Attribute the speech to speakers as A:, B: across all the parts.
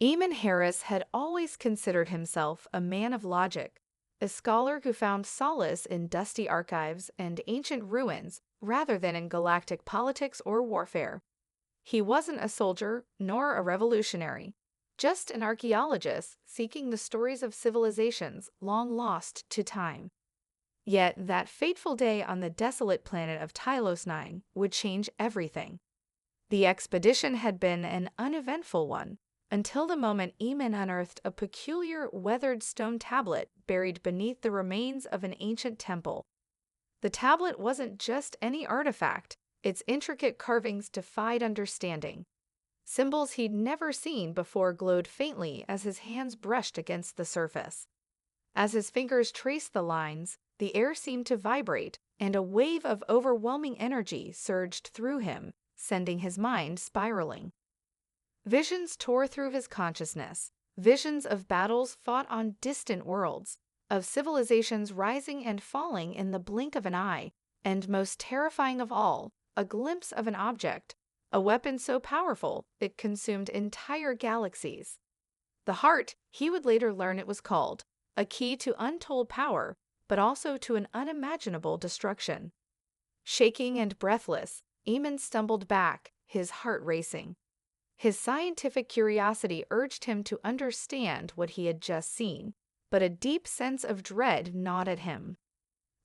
A: Eamon Harris had always considered himself a man of logic, a scholar who found solace in dusty archives and ancient ruins rather than in galactic politics or warfare. He wasn't a soldier nor a revolutionary, just an archaeologist seeking the stories of civilizations long lost to time. Yet that fateful day on the desolate planet of Tylos 9 would change everything. The expedition had been an uneventful one, until the moment Eamon unearthed a peculiar weathered stone tablet buried beneath the remains of an ancient temple. The tablet wasn't just any artifact, its intricate carvings defied understanding. Symbols he'd never seen before glowed faintly as his hands brushed against the surface. As his fingers traced the lines, the air seemed to vibrate, and a wave of overwhelming energy surged through him, sending his mind spiraling. Visions tore through his consciousness, visions of battles fought on distant worlds, of civilizations rising and falling in the blink of an eye, and most terrifying of all, a glimpse of an object, a weapon so powerful it consumed entire galaxies. The heart, he would later learn it was called, a key to untold power, but also to an unimaginable destruction. Shaking and breathless, Eamon stumbled back, his heart racing. His scientific curiosity urged him to understand what he had just seen, but a deep sense of dread gnawed at him.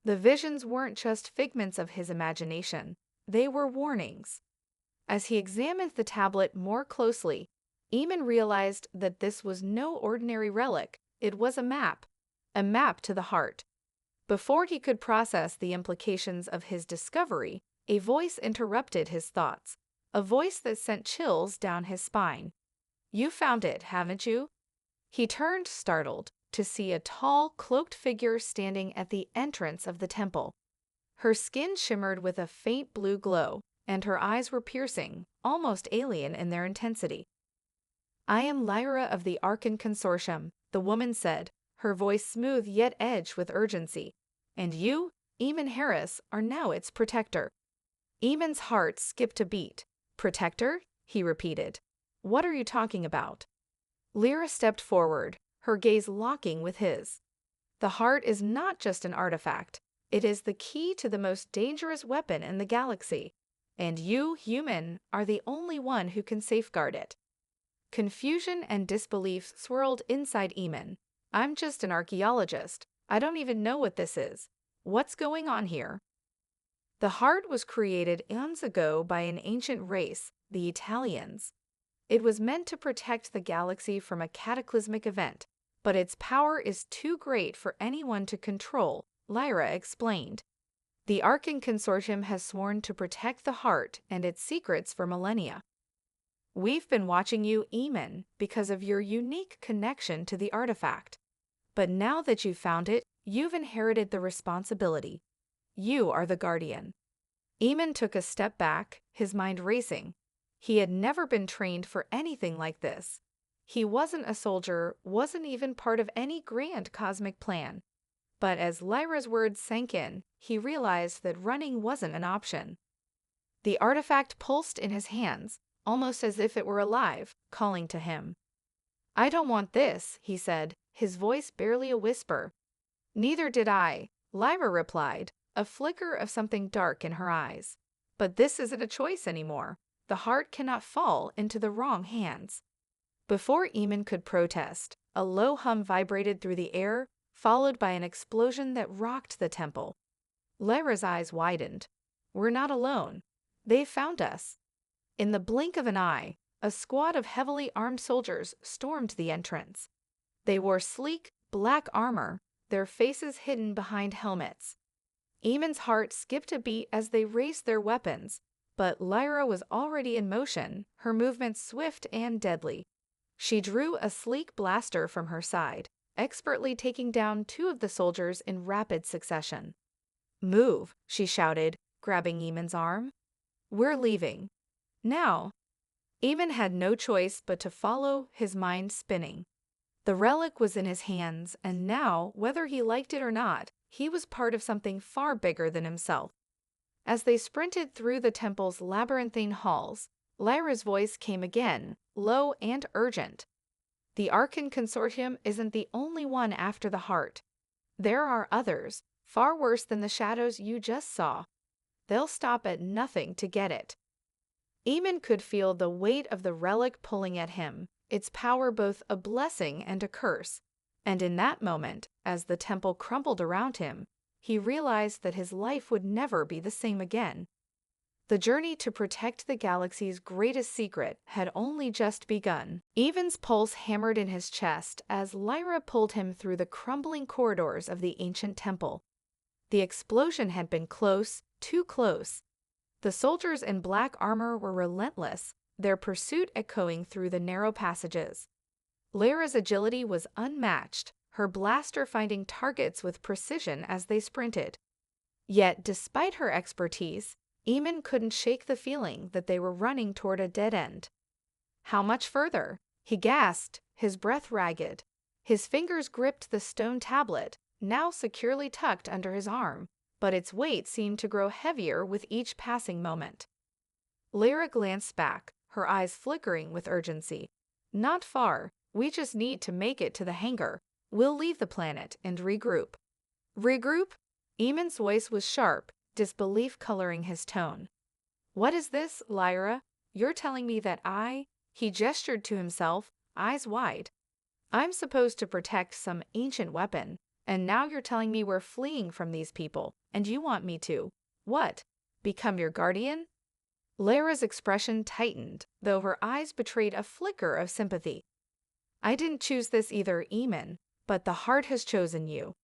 A: The visions weren't just figments of his imagination, they were warnings. As he examined the tablet more closely, Eamon realized that this was no ordinary relic, it was a map to the heart. Before he could process the implications of his discovery, a voice interrupted his thoughts. A voice that sent chills down his spine. "You found it, haven't you?" He turned, startled, to see a tall, cloaked figure standing at the entrance of the temple. Her skin shimmered with a faint blue glow, and her eyes were piercing, almost alien in their intensity. "I am Lyra of the Arkan Consortium," the woman said, her voice smooth yet edged with urgency. "And you, Eamon Harris, are now its protector." Eamon's heart skipped a beat. "Protector?" he repeated. "What are you talking about?" Lyra stepped forward, her gaze locking with his. "The heart is not just an artifact. It is the key to the most dangerous weapon in the galaxy. And you, human, are the only one who can safeguard it." Confusion and disbelief swirled inside Eamon. "I'm just an archaeologist. I don't even know what this is. What's going on here?" The heart was created eons ago by an ancient race, the Italians. It was meant to protect the galaxy from a cataclysmic event, but its power is too great for anyone to control, Lyra explained. The Arkan Consortium has sworn to protect the heart and its secrets for millennia. "We've been watching you, Eamon, because of your unique connection to the artifact. But now that you've found it, you've inherited the responsibility. You are the guardian." Eamon took a step back, his mind racing. He had never been trained for anything like this. He wasn't a soldier, wasn't even part of any grand cosmic plan. But as Lyra's words sank in, he realized that running wasn't an option. The artifact pulsed in his hands, almost as if it were alive, calling to him. "I don't want this," he said, his voice barely a whisper. "Neither did I," Lyra replied, a flicker of something dark in her eyes. "But this isn't a choice anymore. The heart cannot fall into the wrong hands." Before Eamon could protest, a low hum vibrated through the air, followed by an explosion that rocked the temple. Lyra's eyes widened. "We're not alone. They've found us." In the blink of an eye, a squad of heavily armed soldiers stormed the entrance. They wore sleek, black armor, their faces hidden behind helmets. Eamon's heart skipped a beat as they raised their weapons, but Lyra was already in motion, her movements swift and deadly. She drew a sleek blaster from her side, expertly taking down two of the soldiers in rapid succession. "Move," she shouted, grabbing Eamon's arm. "We're leaving. Now." Eamon had no choice but to follow, his mind spinning. The relic was in his hands, and now, whether he liked it or not, he was part of something far bigger than himself. As they sprinted through the temple's labyrinthine halls, Lyra's voice came again, low and urgent. The Arkan Consortium isn't the only one after the heart. There are others, far worse than the shadows you just saw. They'll stop at nothing to get it. Eamon could feel the weight of the relic pulling at him, its power both a blessing and a curse. And in that moment, as the temple crumbled around him, he realized that his life would never be the same again. The journey to protect the galaxy's greatest secret had only just begun. Eamon's pulse hammered in his chest as Lyra pulled him through the crumbling corridors of the ancient temple. The explosion had been close, too close. The soldiers in black armor were relentless, their pursuit echoing through the narrow passages. Lyra's agility was unmatched, her blaster finding targets with precision as they sprinted. Yet, despite her expertise, Eamon couldn't shake the feeling that they were running toward a dead end. How much further? He gasped, his breath ragged. His fingers gripped the stone tablet, now securely tucked under his arm, but its weight seemed to grow heavier with each passing moment. Lyra glanced back, her eyes flickering with urgency. Not far, we just need to make it to the hangar. We'll leave the planet and regroup. Regroup? Eamon's voice was sharp, disbelief coloring his tone. What is this, Lyra? You're telling me that He gestured to himself, eyes wide. I'm supposed to protect some ancient weapon, and now you're telling me we're fleeing from these people, and you want me to, what? Become your guardian? Lyra's expression tightened, though her eyes betrayed a flicker of sympathy. I didn't choose this either, Eamon, but the heart has chosen you.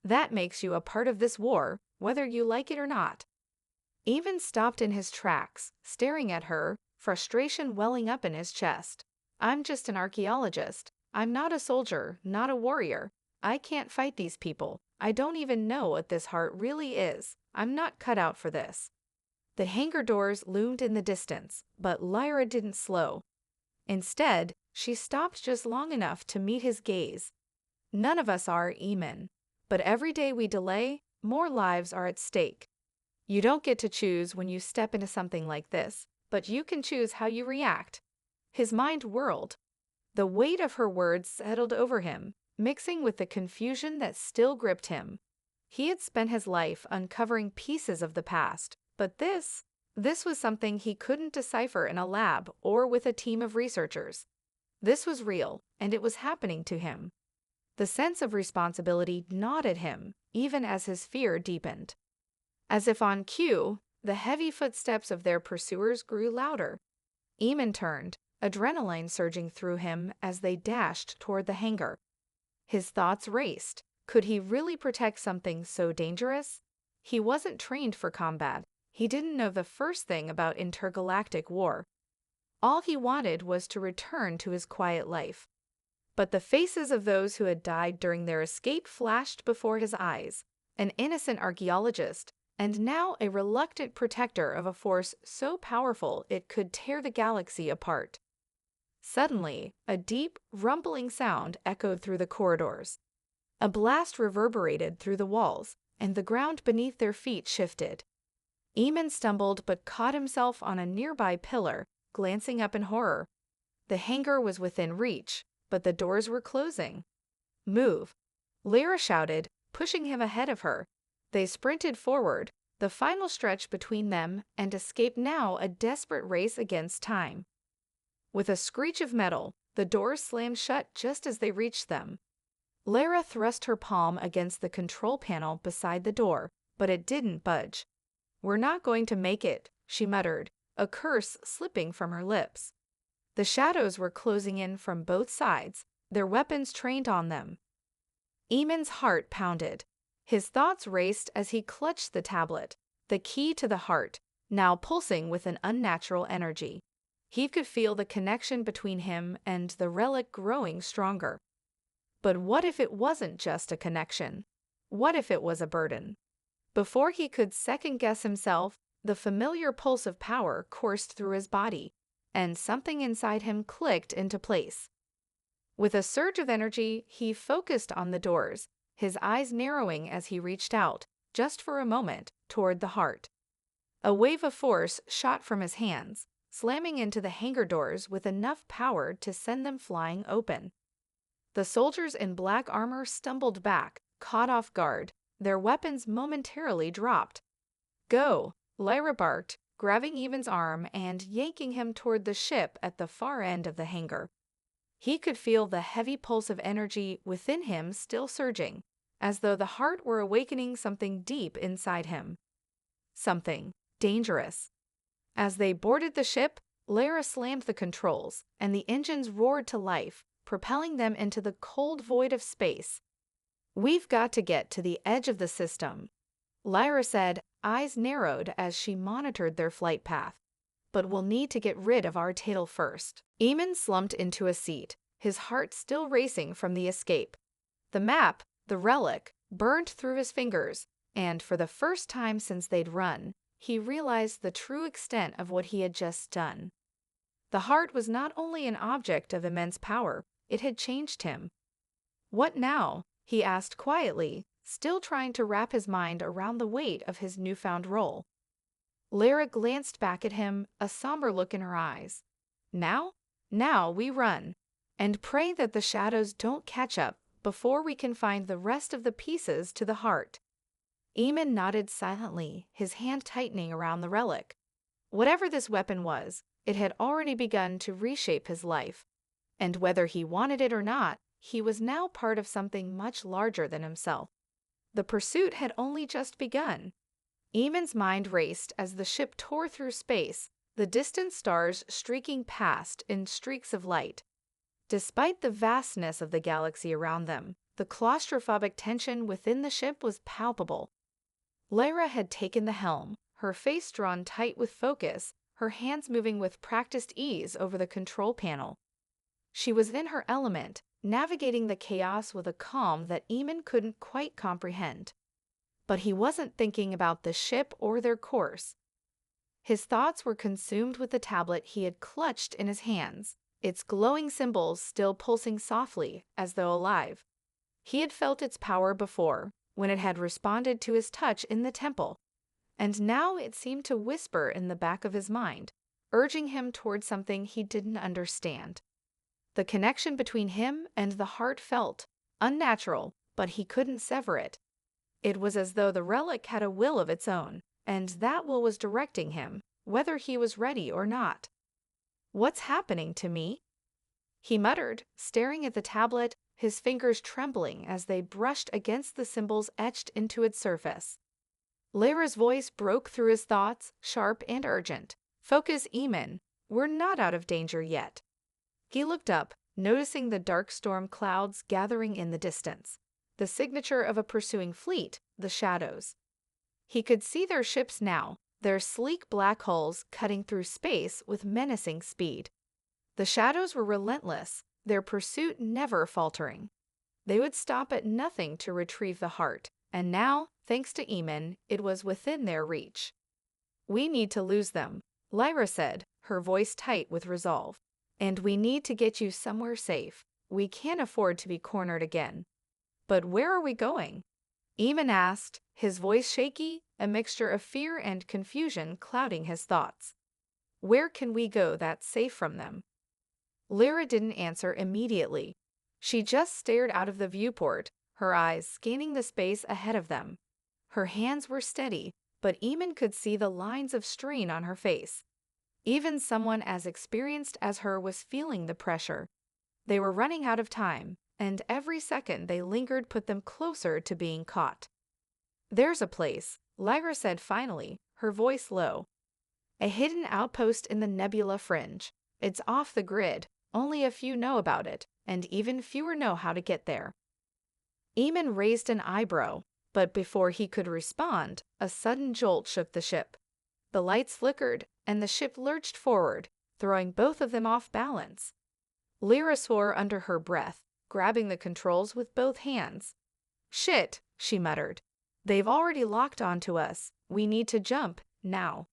A: That makes you a part of this war, whether you like it or not. Eamon stopped in his tracks, staring at her, frustration welling up in his chest. I'm just an archaeologist. I'm not a soldier, not a warrior. I can't fight these people. I don't even know what this heart really is. I'm not cut out for this. The hangar doors loomed in the distance, but Lyra didn't slow. Instead, she stopped just long enough to meet his gaze. None of us are, Eamon. But every day we delay, more lives are at stake. You don't get to choose when you step into something like this, but you can choose how you react. His mind whirled. The weight of her words settled over him, mixing with the confusion that still gripped him. He had spent his life uncovering pieces of the past, but this was something he couldn't decipher in a lab or with a team of researchers. This was real, and it was happening to him. The sense of responsibility gnawed at him, even as his fear deepened. As if on cue, the heavy footsteps of their pursuers grew louder. Eamon turned, adrenaline surging through him as they dashed toward the hangar. His thoughts raced. Could he really protect something so dangerous? He wasn't trained for combat. He didn't know the first thing about intergalactic war. All he wanted was to return to his quiet life. But the faces of those who had died during their escape flashed before his eyes. An innocent archaeologist, and now a reluctant protector of a force so powerful it could tear the galaxy apart. Suddenly, a deep, rumbling sound echoed through the corridors. A blast reverberated through the walls, and the ground beneath their feet shifted. Eamon stumbled but caught himself on a nearby pillar, glancing up in horror. The hangar was within reach, but the doors were closing. Move! Lyra shouted, pushing him ahead of her. They sprinted forward, the final stretch between them, and escaped now a desperate race against time. With a screech of metal, the doors slammed shut just as they reached them. Lyra thrust her palm against the control panel beside the door, but it didn't budge. We're not going to make it, she muttered, a curse slipping from her lips. The shadows were closing in from both sides, their weapons trained on them. Eamon's heart pounded. His thoughts raced as he clutched the tablet, the key to the heart, now pulsing with an unnatural energy. He could feel the connection between him and the relic growing stronger. But what if it wasn't just a connection? What if it was a burden? Before he could second-guess himself, the familiar pulse of power coursed through his body, and something inside him clicked into place. With a surge of energy, he focused on the doors, his eyes narrowing as he reached out, just for a moment, toward the heart. A wave of force shot from his hands, slamming into the hangar doors with enough power to send them flying open. The soldiers in black armor stumbled back, caught off guard. Their weapons momentarily dropped. "Go," Lyra barked, grabbing Eamon's arm and yanking him toward the ship at the far end of the hangar. He could feel the heavy pulse of energy within him still surging, as though the heart were awakening something deep inside him. Something dangerous. As they boarded the ship, Lyra slammed the controls, and the engines roared to life, propelling them into the cold void of space. "We've got to get to the edge of the system," Lyra said, eyes narrowed as she monitored their flight path. "But we'll need to get rid of our tail first." Eamon slumped into a seat, his heart still racing from the escape. The map, the relic, burned through his fingers, and for the first time since they'd run, he realized the true extent of what he had just done. The heart was not only an object of immense power, it had changed him. "What now?" he asked quietly, still trying to wrap his mind around the weight of his newfound role. Lyra glanced back at him, a somber look in her eyes. "Now? Now we run, and pray that the shadows don't catch up before we can find the rest of the pieces to the heart." Eamon nodded silently, his hand tightening around the relic. Whatever this weapon was, it had already begun to reshape his life, and whether he wanted it or not, he was now part of something much larger than himself. The pursuit had only just begun. Eamon's mind raced as the ship tore through space, the distant stars streaking past in streaks of light. Despite the vastness of the galaxy around them, the claustrophobic tension within the ship was palpable. Lyra had taken the helm, her face drawn tight with focus, her hands moving with practiced ease over the control panel. She was in her element, navigating the chaos with a calm that Eamon couldn't quite comprehend. But he wasn't thinking about the ship or their course. His thoughts were consumed with the tablet he had clutched in his hands, its glowing symbols still pulsing softly, as though alive. He had felt its power before, when it had responded to his touch in the temple, and now it seemed to whisper in the back of his mind, urging him toward something he didn't understand. The connection between him and the heart felt unnatural, but he couldn't sever it. It was as though the relic had a will of its own, and that will was directing him, whether he was ready or not. "What's happening to me?" he muttered, staring at the tablet, his fingers trembling as they brushed against the symbols etched into its surface. Lyra's voice broke through his thoughts, sharp and urgent. "Focus, Eamon. We're not out of danger yet." He looked up, noticing the dark storm clouds gathering in the distance, the signature of a pursuing fleet, the shadows. He could see their ships now, their sleek black hulls cutting through space with menacing speed. The shadows were relentless, their pursuit never faltering. They would stop at nothing to retrieve the heart, and now, thanks to Eamon, it was within their reach. "We need to lose them," Lyra said, her voice tight with resolve. "And we need to get you somewhere safe. We can't afford to be cornered again." "But where are we going?" Eamon asked, his voice shaky, a mixture of fear and confusion clouding his thoughts. "Where can we go that's safe from them?" Lyra didn't answer immediately. She just stared out of the viewport, her eyes scanning the space ahead of them. Her hands were steady, but Eamon could see the lines of strain on her face. Even someone as experienced as her was feeling the pressure. They were running out of time, and every second they lingered put them closer to being caught. "There's a place," Lyra said finally, her voice low. "A hidden outpost in the nebula fringe. It's off the grid, only a few know about it, and even fewer know how to get there." Eamon raised an eyebrow, but before he could respond, a sudden jolt shook the ship. The lights flickered, and the ship lurched forward, throwing both of them off balance. Lyra swore under her breath, grabbing the controls with both hands. "Shit," she muttered. "They've already locked onto us. We need to jump, now."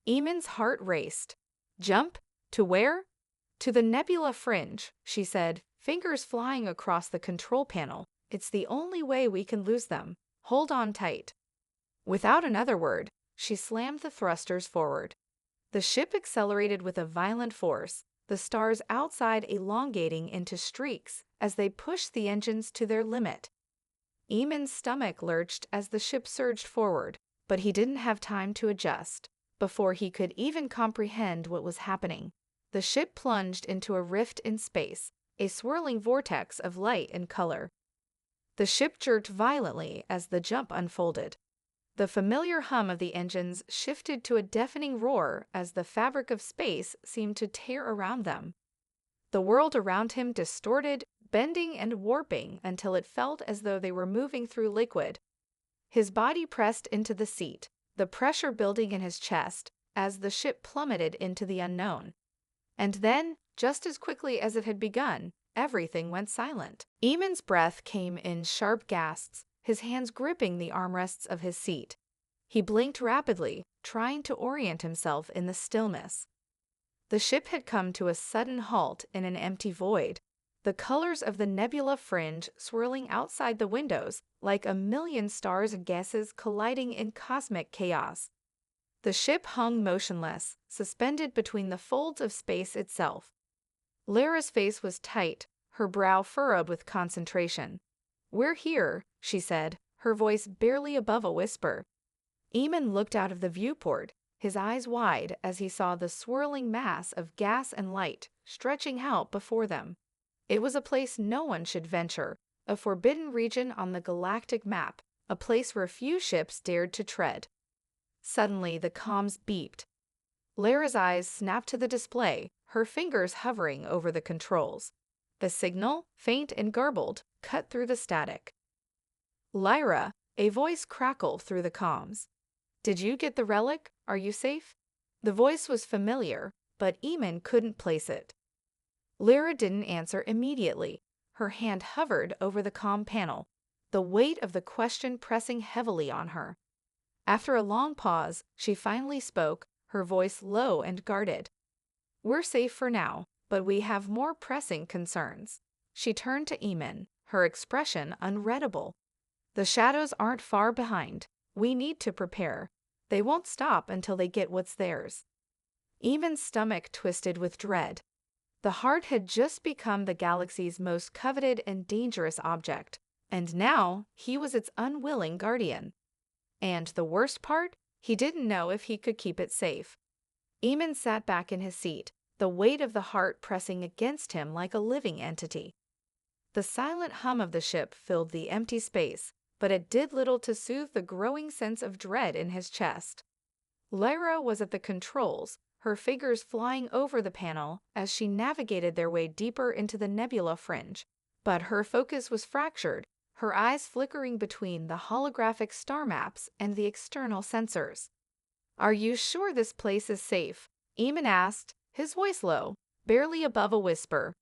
A: Eamon's heart raced. "Jump? To where?" "To the nebula fringe," she said, fingers flying across the control panel. "It's the only way we can lose them. Hold on tight." Without another word, she slammed the thrusters forward. The ship accelerated with a violent force, the stars outside elongating into streaks as they pushed the engines to their limit. Eamon's stomach lurched as the ship surged forward, but he didn't have time to adjust. Before he could even comprehend what was happening, the ship plunged into a rift in space, a swirling vortex of light and color. The ship jerked violently as the jump unfolded. The familiar hum of the engines shifted to a deafening roar as the fabric of space seemed to tear around them. The world around him distorted, bending and warping until it felt as though they were moving through liquid. His body pressed into the seat, the pressure building in his chest as the ship plummeted into the unknown. And then, just as quickly as it had begun, everything went silent. Eamon's breath came in sharp gasps, his hands gripping the armrests of his seat. He blinked rapidly, trying to orient himself in the stillness. The ship had come to a sudden halt in an empty void, the colors of the nebula fringe swirling outside the windows like a million stars and gases colliding in cosmic chaos. The ship hung motionless, suspended between the folds of space itself. Lyra's face was tight, her brow furrowed with concentration. "We're here," she said, her voice barely above a whisper. Eamon looked out of the viewport, his eyes wide as he saw the swirling mass of gas and light stretching out before them. It was a place no one should venture, a forbidden region on the galactic map, a place where few ships dared to tread. Suddenly, the comms beeped. Lyra's eyes snapped to the display, her fingers hovering over the controls. The signal, faint and garbled, cut through the static. "Lyra," a voice crackled through the comms. "Did you get the relic? Are you safe?" The voice was familiar, but Eamon couldn't place it. Lyra didn't answer immediately. Her hand hovered over the comm panel, the weight of the question pressing heavily on her. After a long pause, she finally spoke, her voice low and guarded. "We're safe for now, but we have more pressing concerns." She turned to Eamon, her expression unreadable. "The shadows aren't far behind. We need to prepare. They won't stop until they get what's theirs." Eamon's stomach twisted with dread. The heart had just become the galaxy's most coveted and dangerous object, and now he was its unwilling guardian. And the worst part? He didn't know if he could keep it safe. Eamon sat back in his seat, the weight of the heart pressing against him like a living entity. The silent hum of the ship filled the empty space, but it did little to soothe the growing sense of dread in his chest. Lyra was at the controls, her fingers flying over the panel as she navigated their way deeper into the nebula fringe. But her focus was fractured, her eyes flickering between the holographic star maps and the external sensors. "Are you sure this place is safe?" Eamon asked, his voice low, barely above a whisper.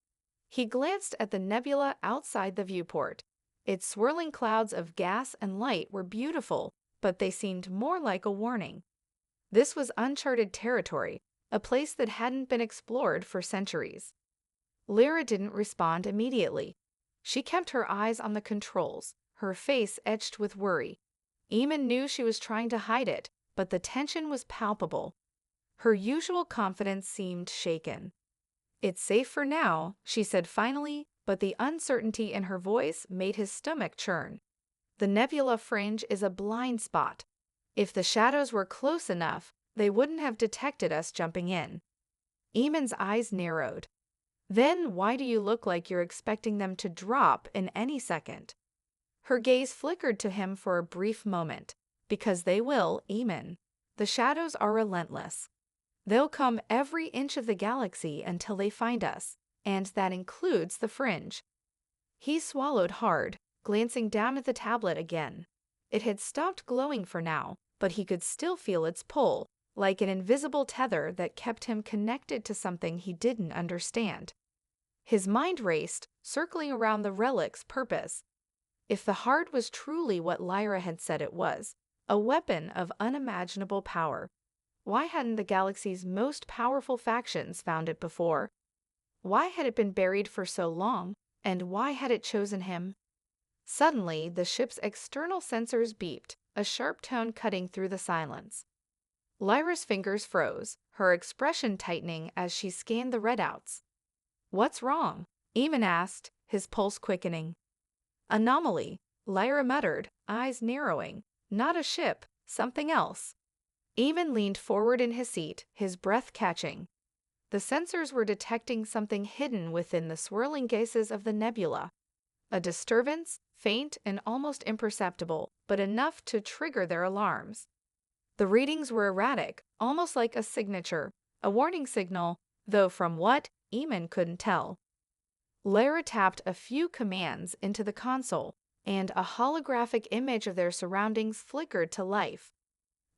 A: He glanced at the nebula outside the viewport. Its swirling clouds of gas and light were beautiful, but they seemed more like a warning. This was uncharted territory, a place that hadn't been explored for centuries. Lyra didn't respond immediately. She kept her eyes on the controls, her face etched with worry. Eamon knew she was trying to hide it, but the tension was palpable. Her usual confidence seemed shaken. "It's safe for now," she said finally, but the uncertainty in her voice made his stomach churn. "The nebula fringe is a blind spot. If the shadows were close enough, they wouldn't have detected us jumping in." Eamon's eyes narrowed. "Then why do you look like you're expecting them to drop in any second?" Her gaze flickered to him for a brief moment. "Because they will, Eamon. The shadows are relentless. They'll come every inch of the galaxy until they find us, and that includes the fringe." He swallowed hard, glancing down at the tablet again. It had stopped glowing for now, but he could still feel its pull, like an invisible tether that kept him connected to something he didn't understand. His mind raced, circling around the relic's purpose. If the heart was truly what Lyra had said it was, a weapon of unimaginable power, why hadn't the galaxy's most powerful factions found it before? Why had it been buried for so long, and why had it chosen him? Suddenly, the ship's external sensors beeped, a sharp tone cutting through the silence. Lyra's fingers froze, her expression tightening as she scanned the readouts. "What's wrong?" Eamon asked, his pulse quickening. "Anomaly," Lyra muttered, eyes narrowing. "Not a ship, something else." Eamon leaned forward in his seat, his breath catching. The sensors were detecting something hidden within the swirling gases of the nebula. A disturbance, faint and almost imperceptible, but enough to trigger their alarms. The readings were erratic, almost like a signature, a warning signal, though from what, Eamon couldn't tell. Lyra tapped a few commands into the console, and a holographic image of their surroundings flickered to life.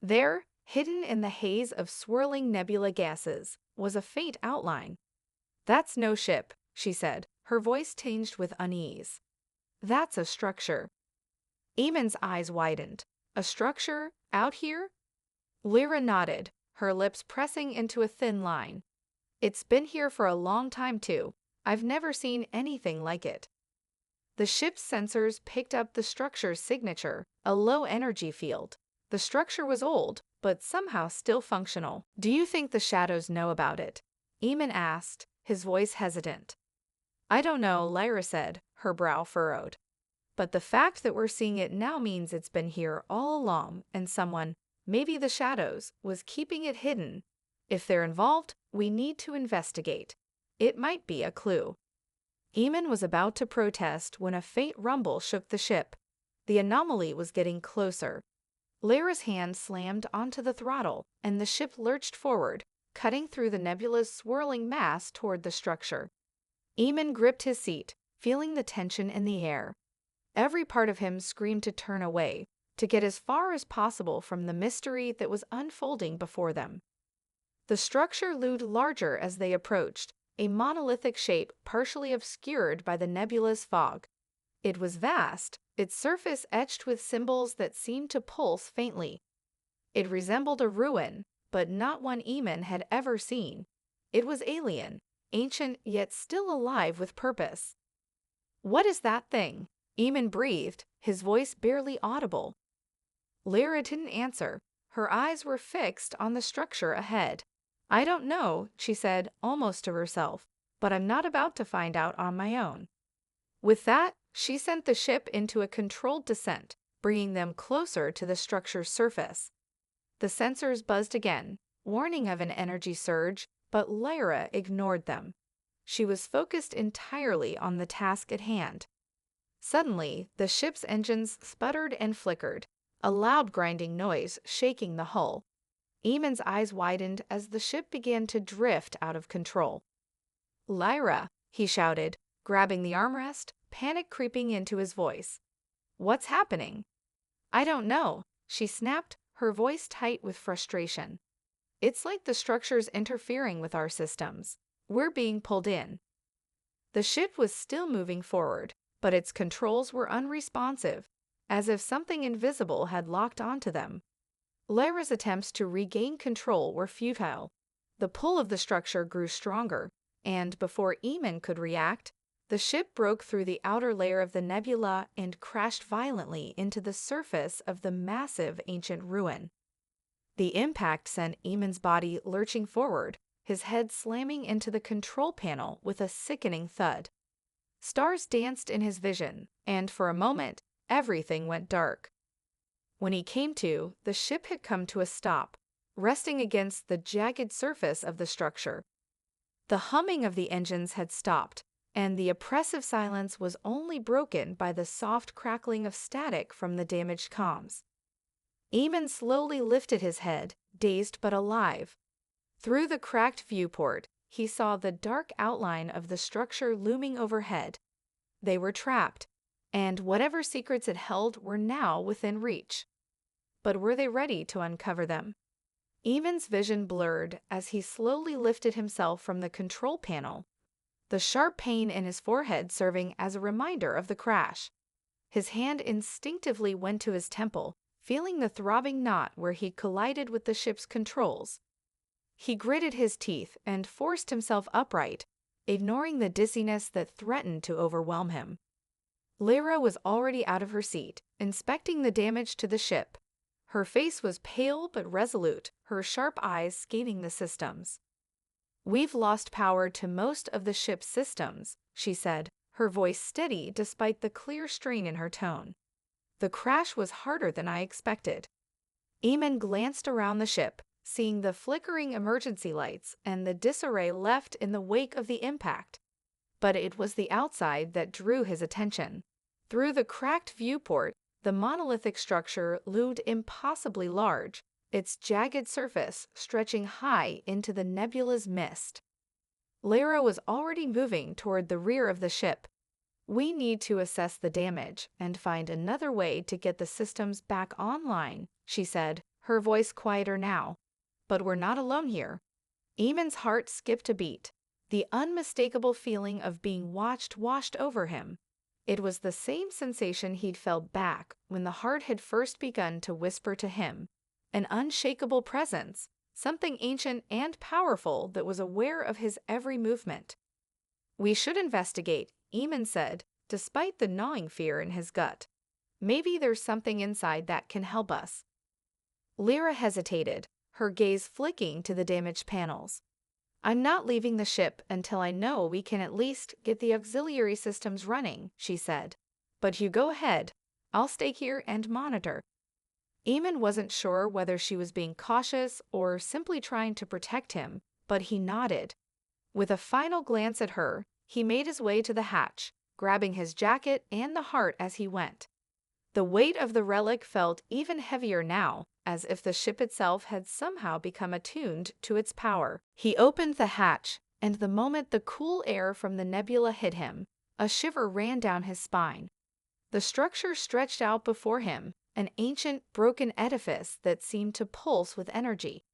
A: There, hidden in the haze of swirling nebula gases, was a faint outline. "That's no ship," she said, her voice tinged with unease. "That's a structure." Eamon's eyes widened. "A structure? Out here?" Lyra nodded, her lips pressing into a thin line. "It's been here for a long time, too. I've never seen anything like it." The ship's sensors picked up the structure's signature, a low-energy field. The structure was old, but somehow still functional. "Do you think the shadows know about it?" Eamon asked, his voice hesitant. "I don't know," Lyra said, her brow furrowed. "But the fact that we're seeing it now means it's been here all along, and someone, maybe the shadows, was keeping it hidden. If they're involved, we need to investigate. It might be a clue." Eamon was about to protest when a faint rumble shook the ship. The anomaly was getting closer. Lyra's hand slammed onto the throttle, and the ship lurched forward, cutting through the nebula's swirling mass toward the structure. Eamon gripped his seat, feeling the tension in the air. Every part of him screamed to turn away, to get as far as possible from the mystery that was unfolding before them. The structure loomed larger as they approached, a monolithic shape partially obscured by the nebula's fog. It was vast, its surface etched with symbols that seemed to pulse faintly. It resembled a ruin, but not one Eamon had ever seen. It was alien, ancient yet still alive with purpose. "What is that thing?" Eamon breathed, his voice barely audible. Lyra didn't answer. Her eyes were fixed on the structure ahead. "I don't know," she said, almost to herself, "but I'm not about to find out on my own." With that, she sent the ship into a controlled descent, bringing them closer to the structure's surface. The sensors buzzed again, warning of an energy surge, but Lyra ignored them. She was focused entirely on the task at hand. Suddenly, the ship's engines sputtered and flickered, a loud grinding noise shaking the hull. Eamon's eyes widened as the ship began to drift out of control. "Lyra," he shouted, grabbing the armrest, panic creeping into his voice. "What's happening?" "I don't know," she snapped, her voice tight with frustration. "It's like the structure's interfering with our systems. We're being pulled in." The ship was still moving forward, but its controls were unresponsive, as if something invisible had locked onto them. Lyra's attempts to regain control were futile. The pull of the structure grew stronger, and before Eamon could react, the ship broke through the outer layer of the nebula and crashed violently into the surface of the massive ancient ruin. The impact sent Eamon's body lurching forward, his head slamming into the control panel with a sickening thud. Stars danced in his vision, and for a moment, everything went dark. When he came to, the ship had come to a stop, resting against the jagged surface of the structure. The humming of the engines had stopped, and the oppressive silence was only broken by the soft crackling of static from the damaged comms. Eamon slowly lifted his head, dazed but alive. Through the cracked viewport, he saw the dark outline of the structure looming overhead. They were trapped, and whatever secrets it held were now within reach. But were they ready to uncover them? Eamon's vision blurred as he slowly lifted himself from the control panel, the sharp pain in his forehead serving as a reminder of the crash. His hand instinctively went to his temple, feeling the throbbing knot where he collided with the ship's controls. He gritted his teeth and forced himself upright, ignoring the dizziness that threatened to overwhelm him. Lyra was already out of her seat, inspecting the damage to the ship. Her face was pale but resolute, her sharp eyes scanning the systems. "We've lost power to most of the ship's systems," she said, her voice steady despite the clear strain in her tone. "The crash was harder than I expected." Eamon glanced around the ship, seeing the flickering emergency lights and the disarray left in the wake of the impact. But it was the outside that drew his attention. Through the cracked viewport, the monolithic structure loomed impossibly large, its jagged surface stretching high into the nebula's mist. Lyra was already moving toward the rear of the ship. "We need to assess the damage and find another way to get the systems back online," she said, her voice quieter now. "But we're not alone here." Eamon's heart skipped a beat. The unmistakable feeling of being watched washed over him. It was the same sensation he'd felt back when the heart had first begun to whisper to him. An unshakable presence, something ancient and powerful that was aware of his every movement. "We should investigate," Eamon said, despite the gnawing fear in his gut. "Maybe there's something inside that can help us." Lyra hesitated, her gaze flicking to the damaged panels. "I'm not leaving the ship until I know we can at least get the auxiliary systems running," she said. "But you go ahead. I'll stay here and monitor." Eamon wasn't sure whether she was being cautious or simply trying to protect him, but he nodded. With a final glance at her, he made his way to the hatch, grabbing his jacket and the heart as he went. The weight of the relic felt even heavier now, as if the ship itself had somehow become attuned to its power. He opened the hatch, and the moment the cool air from the nebula hit him, a shiver ran down his spine. The structure stretched out before him, an ancient, broken edifice that seemed to pulse with energy.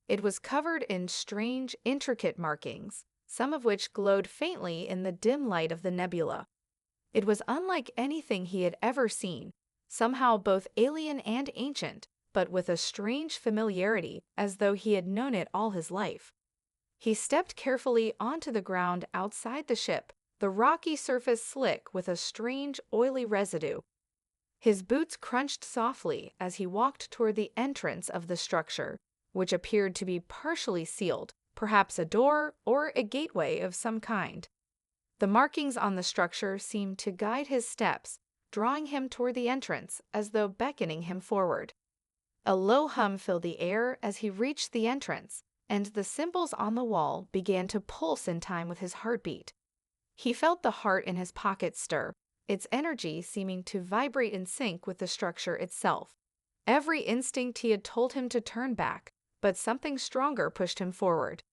A: It was covered in strange, intricate markings, some of which glowed faintly in the dim light of the nebula. It was unlike anything he had ever seen, somehow both alien and ancient, but with a strange familiarity, as though he had known it all his life. He stepped carefully onto the ground outside the ship, the rocky surface slick with a strange, oily residue. His boots crunched softly as he walked toward the entrance of the structure, which appeared to be partially sealed, perhaps a door or a gateway of some kind. The markings on the structure seemed to guide his steps, drawing him toward the entrance as though beckoning him forward. A low hum filled the air as he reached the entrance, and the symbols on the wall began to pulse in time with his heartbeat. He felt the heart in his pocket stir, its energy seeming to vibrate in sync with the structure itself. Every instinct he had told him to turn back, but something stronger pushed him forward.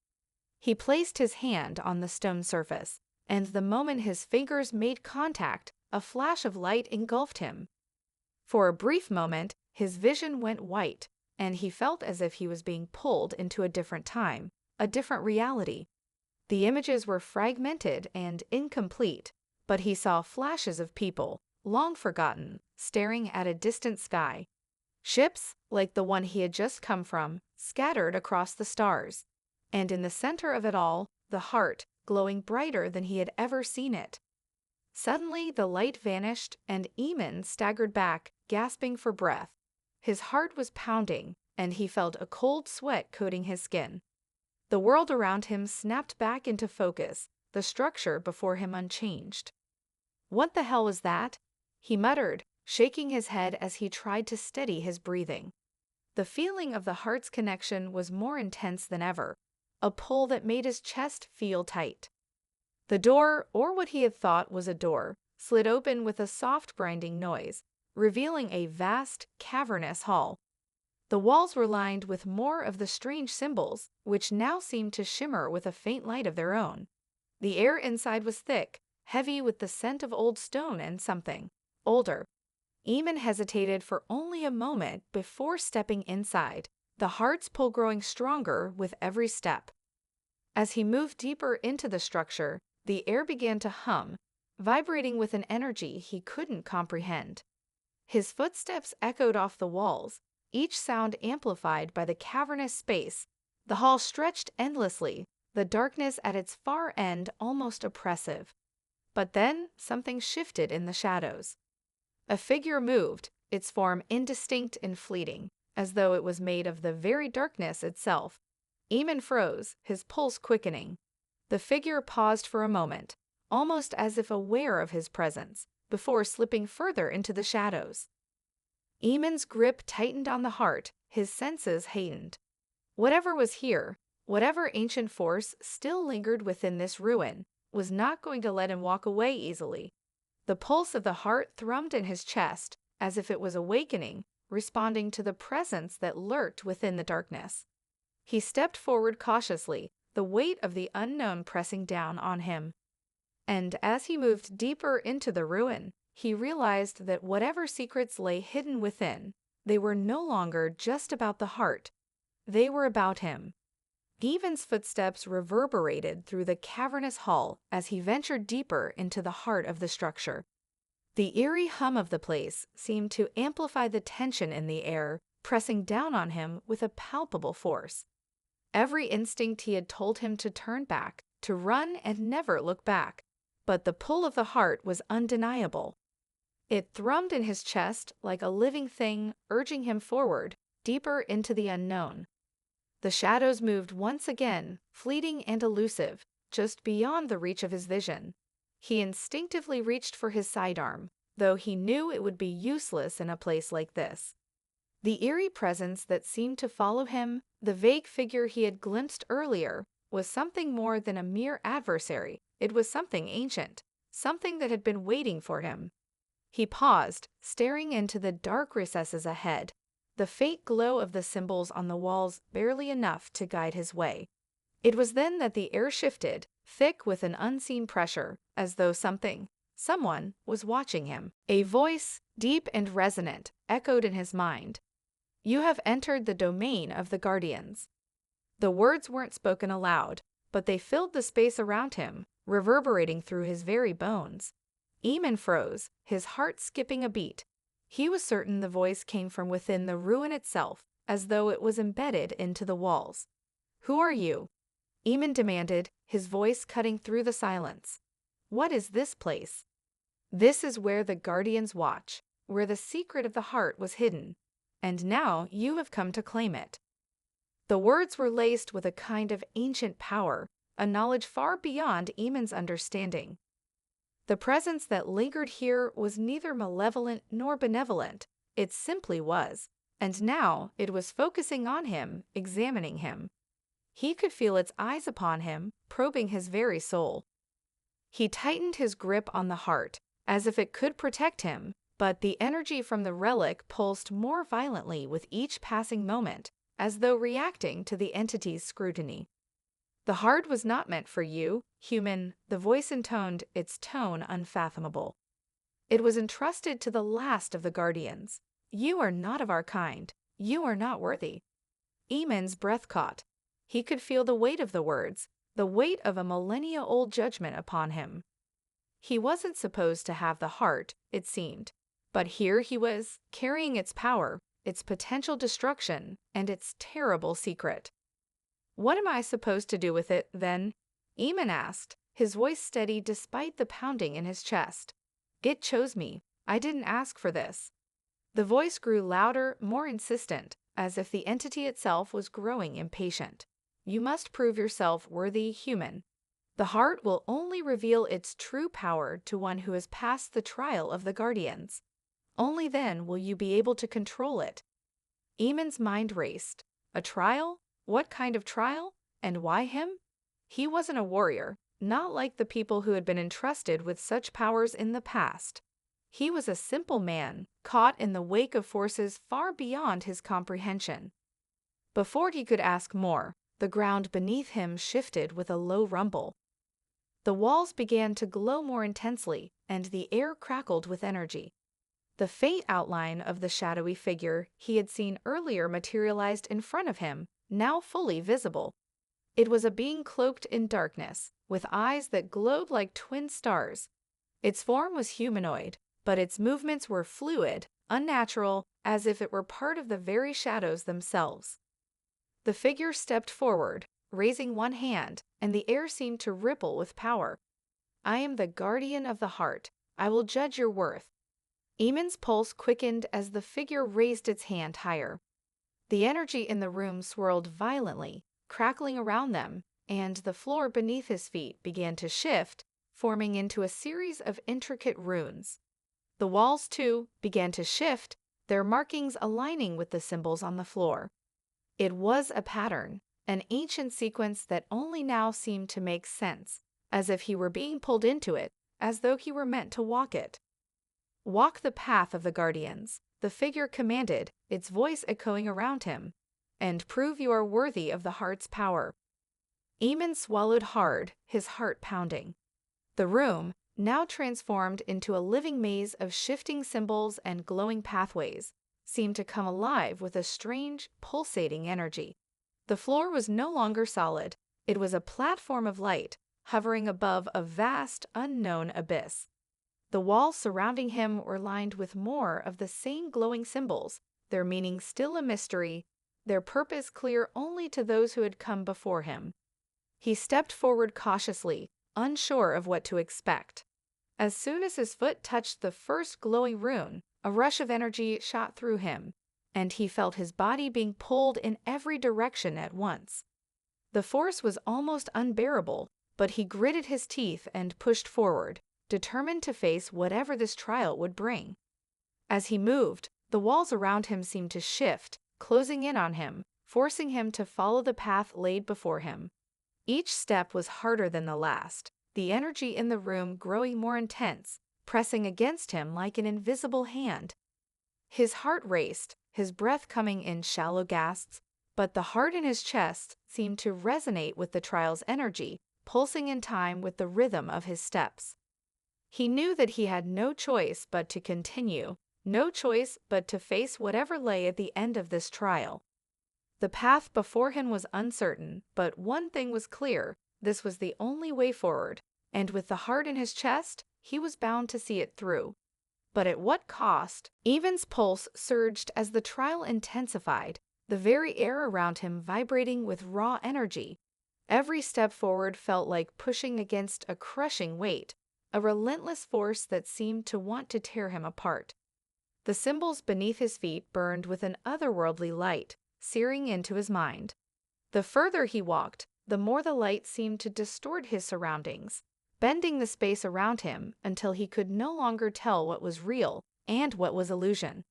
A: He placed his hand on the stone surface, and the moment his fingers made contact, a flash of light engulfed him. For a brief moment, his vision went white, and he felt as if he was being pulled into a different time, a different reality. The images were fragmented and incomplete, but he saw flashes of people, long forgotten, staring at a distant sky. Ships, like the one he had just come from, scattered across the stars. And in the center of it all, the heart, glowing brighter than he had ever seen it. Suddenly, the light vanished, and Eamon staggered back, gasping for breath. His heart was pounding, and he felt a cold sweat coating his skin. The world around him snapped back into focus, the structure before him unchanged. "What the hell was that?" he muttered, shaking his head as he tried to steady his breathing. The feeling of the heart's connection was more intense than ever, a pull that made his chest feel tight. The door, or what he had thought was a door, slid open with a soft grinding noise, revealing a vast, cavernous hall. The walls were lined with more of the strange symbols, which now seemed to shimmer with a faint light of their own. The air inside was thick, heavy with the scent of old stone and something older. Eamon hesitated for only a moment before stepping inside, the heart's pull growing stronger with every step. As he moved deeper into the structure, the air began to hum, vibrating with an energy he couldn't comprehend. His footsteps echoed off the walls, each sound amplified by the cavernous space. The hall stretched endlessly, the darkness at its far end almost oppressive. But then something shifted in the shadows. A figure moved, its form indistinct and fleeting, as though it was made of the very darkness itself. Eamon froze, his pulse quickening. The figure paused for a moment, almost as if aware of his presence, before slipping further into the shadows. Eamon's grip tightened on the heart, his senses heightened. Whatever was here, whatever ancient force still lingered within this ruin, was not going to let him walk away easily. The pulse of the heart thrummed in his chest, as if it was awakening, responding to the presence that lurked within the darkness. He stepped forward cautiously, the weight of the unknown pressing down on him. And as he moved deeper into the ruin, he realized that whatever secrets lay hidden within, they were no longer just about the heart. They were about him. Eamon's footsteps reverberated through the cavernous hall as he ventured deeper into the heart of the structure. The eerie hum of the place seemed to amplify the tension in the air, pressing down on him with a palpable force. Every instinct he had told him to turn back, to run and never look back, but the pull of the heart was undeniable. It thrummed in his chest like a living thing, urging him forward, deeper into the unknown. The shadows moved once again, fleeting and elusive, just beyond the reach of his vision. He instinctively reached for his sidearm, though he knew it would be useless in a place like this. The eerie presence that seemed to follow him, the vague figure he had glimpsed earlier, was something more than a mere adversary. It was something ancient, something that had been waiting for him. He paused, staring into the dark recesses ahead, the faint glow of the symbols on the walls barely enough to guide his way. It was then that the air shifted, thick with an unseen pressure, as though someone was watching him. A voice, deep and resonant, echoed in his mind. "You have entered the domain of the Guardians." The words weren't spoken aloud, but they filled the space around him, reverberating through his very bones. Eamon froze, his heart skipping a beat. He was certain the voice came from within the ruin itself, as though it was embedded into the walls. "Who are you?" Eamon demanded, his voice cutting through the silence. "What is this place?" "This is where the Guardians watch, where the secret of the heart was hidden, and now you have come to claim it." The words were laced with a kind of ancient power, a knowledge far beyond Eamon's understanding. The presence that lingered here was neither malevolent nor benevolent, it simply was, and now it was focusing on him, examining him. He could feel its eyes upon him, probing his very soul. He tightened his grip on the heart, as if it could protect him, but the energy from the relic pulsed more violently with each passing moment, as though reacting to the entity's scrutiny. "The heart was not meant for you, human," the voice intoned, its tone unfathomable. "It was entrusted to the last of the Guardians. You are not of our kind. You are not worthy." Eamon's breath caught. He could feel the weight of the words, the weight of a millennia-old judgment upon him. He wasn't supposed to have the heart, it seemed, but here he was, carrying its power, its potential destruction, and its terrible secret. "What am I supposed to do with it, then?" Eamon asked, his voice steady despite the pounding in his chest. "It chose me. I didn't ask for this." The voice grew louder, more insistent, as if the entity itself was growing impatient. "You must prove yourself worthy, human. The heart will only reveal its true power to one who has passed the trial of the Guardians. Only then will you be able to control it." Eamon's mind raced. A trial? What kind of trial? And why him? He wasn't a warrior, not like the people who had been entrusted with such powers in the past. He was a simple man, caught in the wake of forces far beyond his comprehension. Before he could ask more, the ground beneath him shifted with a low rumble. The walls began to glow more intensely, and the air crackled with energy. The faint outline of the shadowy figure he had seen earlier materialized in front of him, now fully visible. It was a being cloaked in darkness, with eyes that glowed like twin stars. Its form was humanoid, but its movements were fluid, unnatural, as if it were part of the very shadows themselves. The figure stepped forward, raising one hand, and the air seemed to ripple with power. "I am the guardian of the heart. I will judge your worth." Eamon's pulse quickened as the figure raised its hand higher. The energy in the room swirled violently, crackling around them, and the floor beneath his feet began to shift, forming into a series of intricate runes. The walls, too, began to shift, their markings aligning with the symbols on the floor. It was a pattern, an ancient sequence that only now seemed to make sense, as if he were being pulled into it, as though he were meant to walk it. "Walk the path of the guardians," the figure commanded, its voice echoing around him, "and prove you are worthy of the heart's power." Eamon swallowed hard, his heart pounding. The room, now transformed into a living maze of shifting symbols and glowing pathways, seemed to come alive with a strange, pulsating energy. The floor was no longer solid. It was a platform of light, hovering above a vast, unknown abyss. The walls surrounding him were lined with more of the same glowing symbols, their meaning still a mystery, their purpose clear only to those who had come before him. He stepped forward cautiously, unsure of what to expect. As soon as his foot touched the first glowing rune, a rush of energy shot through him, and he felt his body being pulled in every direction at once. The force was almost unbearable, but he gritted his teeth and pushed forward, determined to face whatever this trial would bring. As he moved, the walls around him seemed to shift, closing in on him, forcing him to follow the path laid before him. Each step was harder than the last, the energy in the room growing more intense, pressing against him like an invisible hand. His heart raced, his breath coming in shallow gasps, but the heart in his chest seemed to resonate with the trial's energy, pulsing in time with the rhythm of his steps. He knew that he had no choice but to continue, no choice but to face whatever lay at the end of this trial. The path before him was uncertain, but one thing was clear: this was the only way forward, and with the heart in his chest, he was bound to see it through. But at what cost? Eamon's pulse surged as the trial intensified, the very air around him vibrating with raw energy. Every step forward felt like pushing against a crushing weight, a relentless force that seemed to want to tear him apart. The symbols beneath his feet burned with an otherworldly light, searing into his mind. The further he walked, the more the light seemed to distort his surroundings, bending the space around him until he could no longer tell what was real and what was illusion.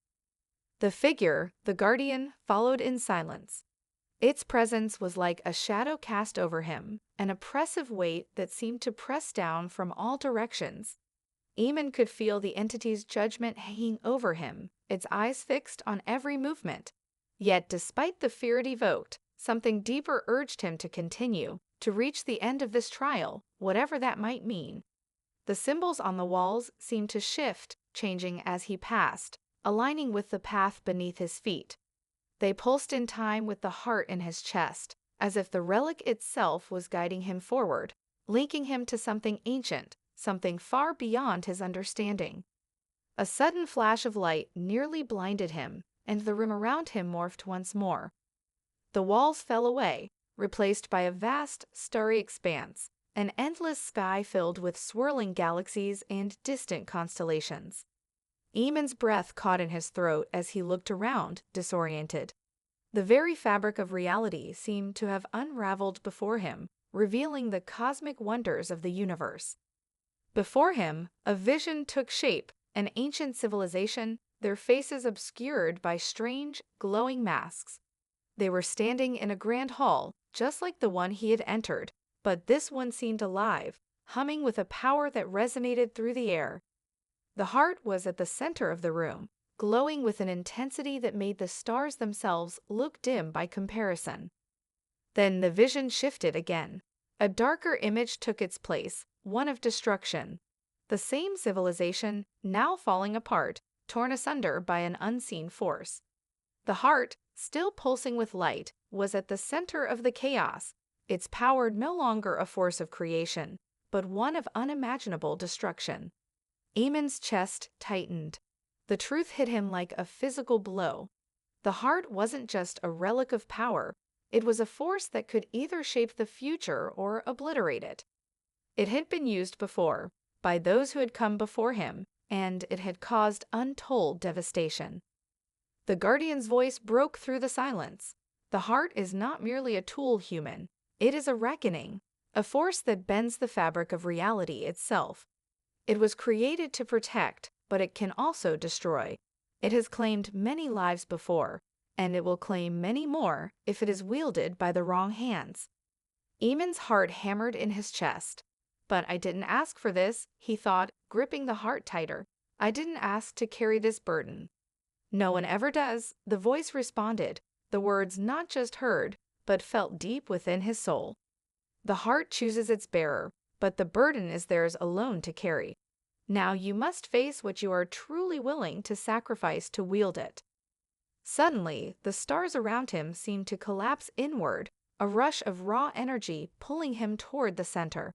A: The figure, the guardian, followed in silence. Its presence was like a shadow cast over him, an oppressive weight that seemed to press down from all directions. Eamon could feel the entity's judgment hanging over him, its eyes fixed on every movement. Yet, despite the fear it evoked, something deeper urged him to continue, to reach the end of this trial, whatever that might mean. The symbols on the walls seemed to shift, changing as he passed, aligning with the path beneath his feet. They pulsed in time with the heart in his chest, as if the relic itself was guiding him forward, linking him to something ancient, something far beyond his understanding. A sudden flash of light nearly blinded him, and the room around him morphed once more. The walls fell away, replaced by a vast, starry expanse, an endless sky filled with swirling galaxies and distant constellations. Eamon's breath caught in his throat as he looked around, disoriented. The very fabric of reality seemed to have unraveled before him, revealing the cosmic wonders of the universe. Before him, a vision took shape, an ancient civilization, their faces obscured by strange, glowing masks. They were standing in a grand hall, just like the one he had entered, but this one seemed alive, humming with a power that resonated through the air. The heart was at the center of the room, glowing with an intensity that made the stars themselves look dim by comparison. Then the vision shifted again. A darker image took its place, one of destruction. The same civilization, now falling apart, torn asunder by an unseen force. The heart, still pulsing with light, was at the center of the chaos, its power no longer a force of creation, but one of unimaginable destruction. Eamon's chest tightened. The truth hit him like a physical blow. The heart wasn't just a relic of power, it was a force that could either shape the future or obliterate it. It had been used before, by those who had come before him, and it had caused untold devastation. The Guardian's voice broke through the silence. The heart is not merely a tool, human. It is a reckoning, a force that bends the fabric of reality itself. It was created to protect, but it can also destroy. It has claimed many lives before, and it will claim many more if it is wielded by the wrong hands. Eamon's heart hammered in his chest. But I didn't ask for this, he thought, gripping the heart tighter. I didn't ask to carry this burden. No one ever does, the voice responded, the words not just heard, but felt deep within his soul. The heart chooses its bearer, but the burden is theirs alone to carry. Now you must face what you are truly willing to sacrifice to wield it. Suddenly, the stars around him seemed to collapse inward, a rush of raw energy pulling him toward the center.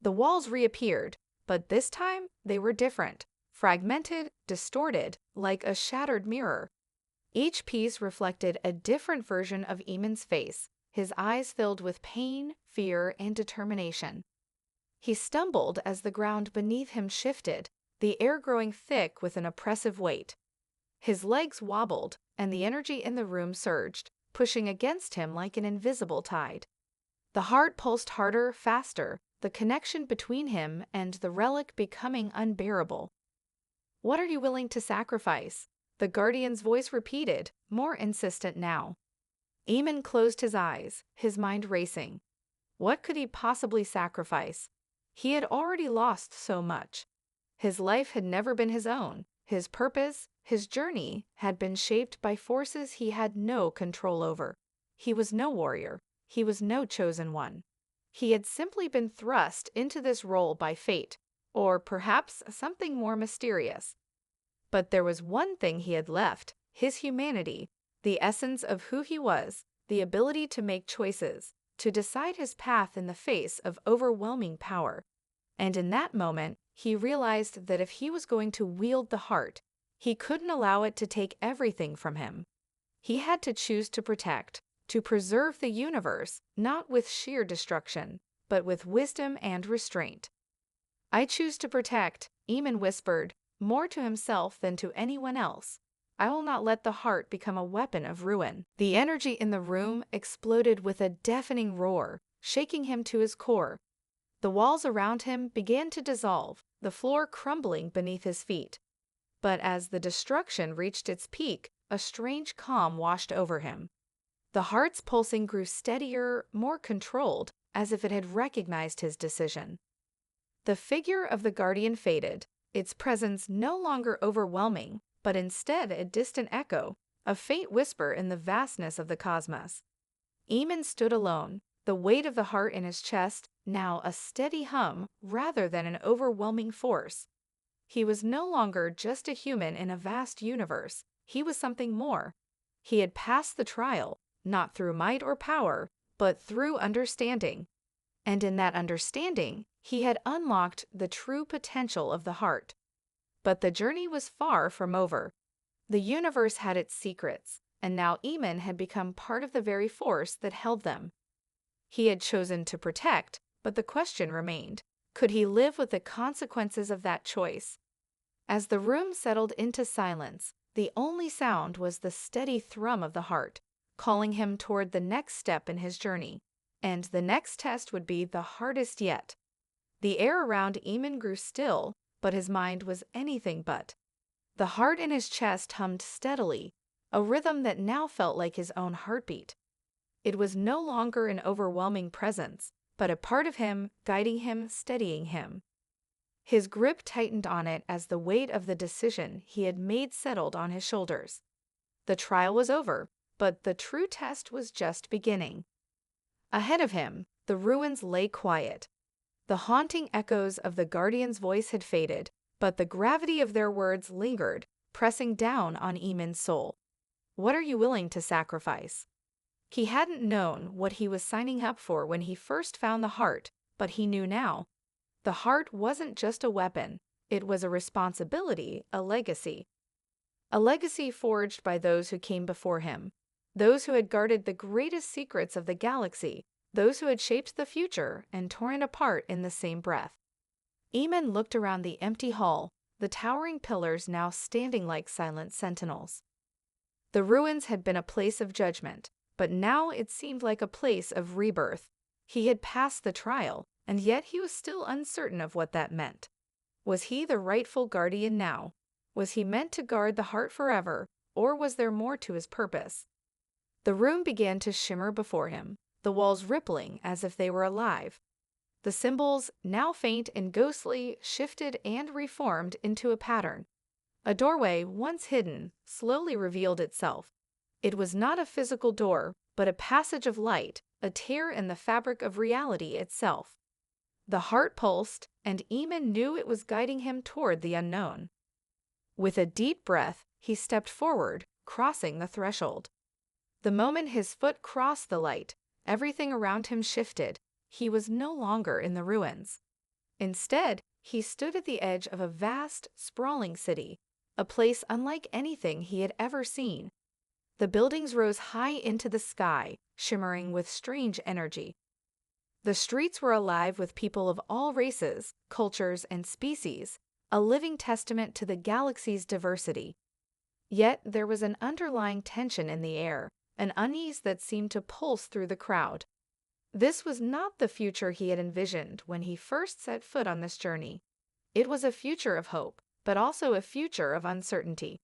A: The walls reappeared, but this time they were different, fragmented, distorted, like a shattered mirror. Each piece reflected a different version of Eamon's face, his eyes filled with pain, fear, and determination. He stumbled as the ground beneath him shifted, the air growing thick with an oppressive weight. His legs wobbled, and the energy in the room surged, pushing against him like an invisible tide. The heart pulsed harder, faster, the connection between him and the relic becoming unbearable. "What are you willing to sacrifice?" the Guardian's voice repeated, more insistent now. Eamon closed his eyes, his mind racing. What could he possibly sacrifice? He had already lost so much. His life had never been his own. His purpose, his journey, had been shaped by forces he had no control over. He was no warrior. He was no chosen one. He had simply been thrust into this role by fate, or perhaps something more mysterious. But there was one thing he had left, his humanity, the essence of who he was, the ability to make choices, to decide his path in the face of overwhelming power. And in that moment, he realized that if he was going to wield the heart, he couldn't allow it to take everything from him. He had to choose to protect, to preserve the universe, not with sheer destruction, but with wisdom and restraint. "I choose to protect," Eamon whispered, more to himself than to anyone else. "I will not let the heart become a weapon of ruin." The energy in the room exploded with a deafening roar, shaking him to his core. The walls around him began to dissolve, the floor crumbling beneath his feet. But as the destruction reached its peak, a strange calm washed over him. The heart's pulsing grew steadier, more controlled, as if it had recognized his decision. The figure of the Guardian faded, its presence no longer overwhelming, but instead a distant echo, a faint whisper in the vastness of the cosmos. Eamon stood alone, the weight of the heart in his chest now a steady hum rather than an overwhelming force. He was no longer just a human in a vast universe. He was something more. He had passed the trial, not through might or power, but through understanding. And in that understanding, he had unlocked the true potential of the heart. But the journey was far from over. The universe had its secrets, and now Eamon had become part of the very force that held them. He had chosen to protect, but the question remained, could he live with the consequences of that choice? As the room settled into silence, the only sound was the steady thrum of the heart, calling him toward the next step in his journey. And the next test would be the hardest yet. The air around Eamon grew still, but his mind was anything but. The heart in his chest hummed steadily, a rhythm that now felt like his own heartbeat. It was no longer an overwhelming presence, but a part of him, guiding him, steadying him. His grip tightened on it as the weight of the decision he had made settled on his shoulders. The trial was over, but the true test was just beginning. Ahead of him, the ruins lay quiet. The haunting echoes of the Guardian's voice had faded, but the gravity of their words lingered, pressing down on Eamon's soul. "What are you willing to sacrifice?" He hadn't known what he was signing up for when he first found the heart, but he knew now. The heart wasn't just a weapon, it was a responsibility, a legacy. A legacy forged by those who came before him, those who had guarded the greatest secrets of the galaxy, those who had shaped the future and torn it apart in the same breath. Eamon looked around the empty hall, the towering pillars now standing like silent sentinels. The ruins had been a place of judgment, but now it seemed like a place of rebirth. He had passed the trial, and yet he was still uncertain of what that meant. Was he the rightful guardian now? Was he meant to guard the heart forever, or was there more to his purpose? The room began to shimmer before him, the walls rippling as if they were alive. The symbols, now faint and ghostly, shifted and reformed into a pattern. A doorway, once hidden, slowly revealed itself. It was not a physical door, but a passage of light, a tear in the fabric of reality itself. The heart pulsed, and Eamon knew it was guiding him toward the unknown. With a deep breath, he stepped forward, crossing the threshold. The moment his foot crossed the light, everything around him shifted. He was no longer in the ruins. Instead, he stood at the edge of a vast, sprawling city, a place unlike anything he had ever seen. The buildings rose high into the sky, shimmering with strange energy. The streets were alive with people of all races, cultures, and species, a living testament to the galaxy's diversity. Yet there was an underlying tension in the air, an unease that seemed to pulse through the crowd. This was not the future he had envisioned when he first set foot on this journey. It was a future of hope, but also a future of uncertainty.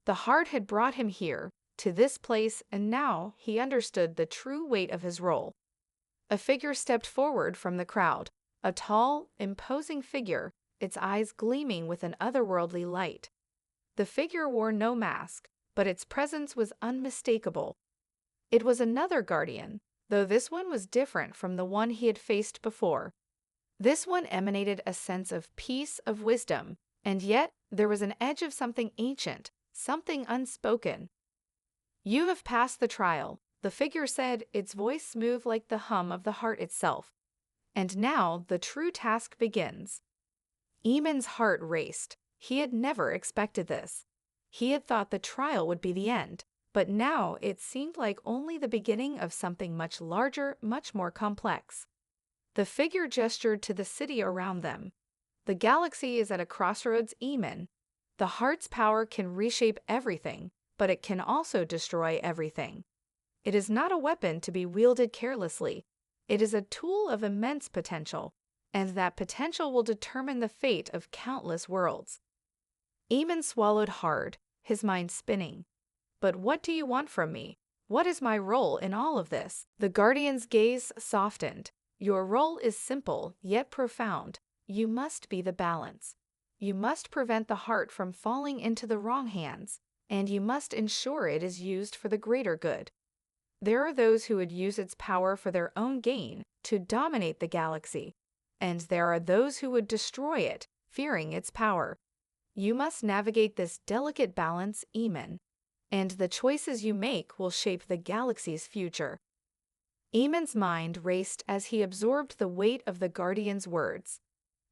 A: The heart had brought him here, to this place, and now he understood the true weight of his role. A figure stepped forward from the crowd, a tall, imposing figure, its eyes gleaming with an otherworldly light. The figure wore no mask, but its presence was unmistakable. It was another guardian, though this one was different from the one he had faced before. This one emanated a sense of peace, of wisdom, and yet there was an edge of something ancient, something unspoken. "You have passed the trial," the figure said, its voice smooth like the hum of the heart itself. "And now the true task begins." Eamon's heart raced. He had never expected this. He had thought the trial would be the end, but now it seemed like only the beginning of something much larger, much more complex. The figure gestured to the city around them. "The galaxy is at a crossroads, Eamon. The heart's power can reshape everything, but it can also destroy everything. It is not a weapon to be wielded carelessly. It is a tool of immense potential, and that potential will determine the fate of countless worlds." Eamon swallowed hard, his mind spinning. "But what do you want from me? What is my role in all of this?" The guardian's gaze softened. "Your role is simple, yet profound. You must be the balance. You must prevent the heart from falling into the wrong hands, and you must ensure it is used for the greater good. There are those who would use its power for their own gain, to dominate the galaxy, and there are those who would destroy it, fearing its power. You must navigate this delicate balance, Eamon, and the choices you make will shape the galaxy's future." Eamon's mind raced as he absorbed the weight of the guardian's words.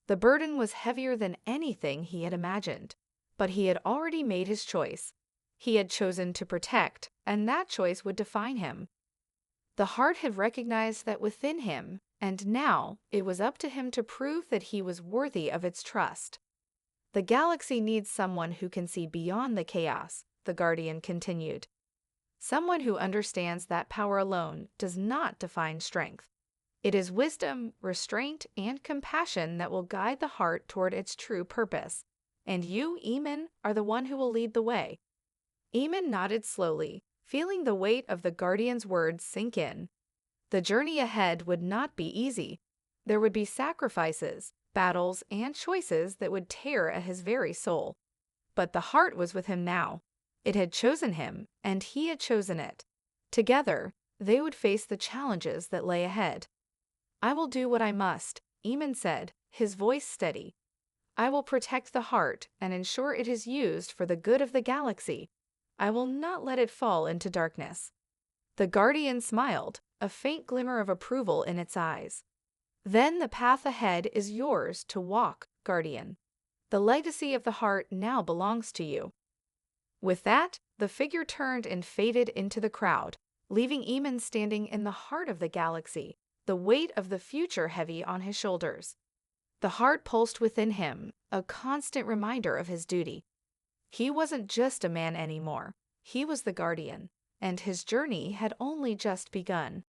A: The burden was heavier than anything he had imagined, but he had already made his choice. He had chosen to protect, and that choice would define him. The heart had recognized that within him, and now it was up to him to prove that he was worthy of its trust. "The galaxy needs someone who can see beyond the chaos," the guardian continued. "Someone who understands that power alone does not define strength. It is wisdom, restraint, and compassion that will guide the heart toward its true purpose. And you, Eamon, are the one who will lead the way." Eamon nodded slowly, feeling the weight of the guardian's words sink in. The journey ahead would not be easy. There would be sacrifices, battles, and choices that would tear at his very soul. But the heart was with him now. It had chosen him, and he had chosen it. Together, they would face the challenges that lay ahead. "I will do what I must," Eamon said, his voice steady. "I will protect the heart and ensure it is used for the good of the galaxy. I will not let it fall into darkness." The guardian smiled, a faint glimmer of approval in its eyes. "Then the path ahead is yours to walk, guardian. The legacy of the heart now belongs to you." With that, the figure turned and faded into the crowd, leaving Eamon standing in the heart of the galaxy, the weight of the future heavy on his shoulders. The heart pulsed within him, a constant reminder of his duty. He wasn't just a man anymore. He was the guardian, and his journey had only just begun.